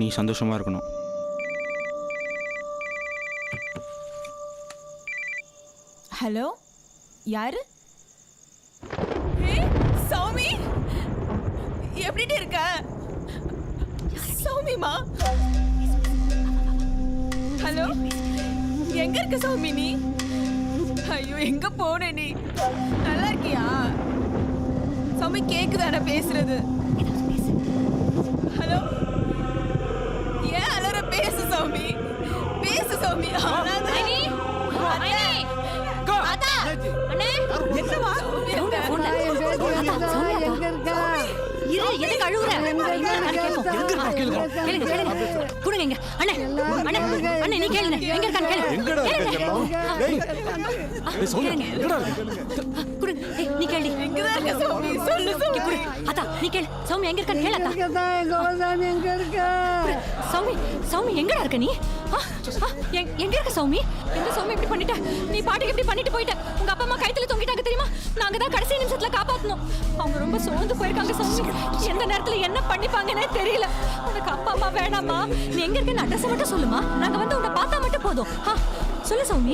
நீ சந்தோஷமாக இருக்கணும். ஹலோ, யாரு? சௌமி, எப்படி இருக்க? சௌமிமா, ஹலோ, எங்க இருக்க சௌமி நீ? ஐயோ, எங்க போன நீ? நல்லா இருக்கியா சௌமி? கேக்குதான பேசுறது? ஹலோ, ஏன் அலற? பேசு சௌமி, பேசு சௌமி. சௌமி எங்கடா இருக்க நீ? எங்க இருக்க சௌமி? எங்க சௌமி இப்படி பண்ணிட்ட? நீ பாட்டுக்கு இப்படி பண்ணிட்டு போயிட்ட. உங்க அப்பா அம்மா கைத்துல தொங்கிட்டாங்க தெரியுமா? நாங்க தான் கடைசி நிமிஷத்துல காப்பாத்தணும். அவங்க ரொம்ப சோர்ந்து போயிருக்காங்க சௌமி. எந்த நேரத்துல என்ன பண்ணிப்பாங்கன்னே தெரியல. உனக்கு அப்பா அம்மா வேணாமா? நீ எங்க இருக்கன்னு அட்ரஸ் மட்டும் சொல்லுமா. நாங்க வந்து உன்னை பார்த்தா மட்டும் போதும். சொல்லு சௌமி.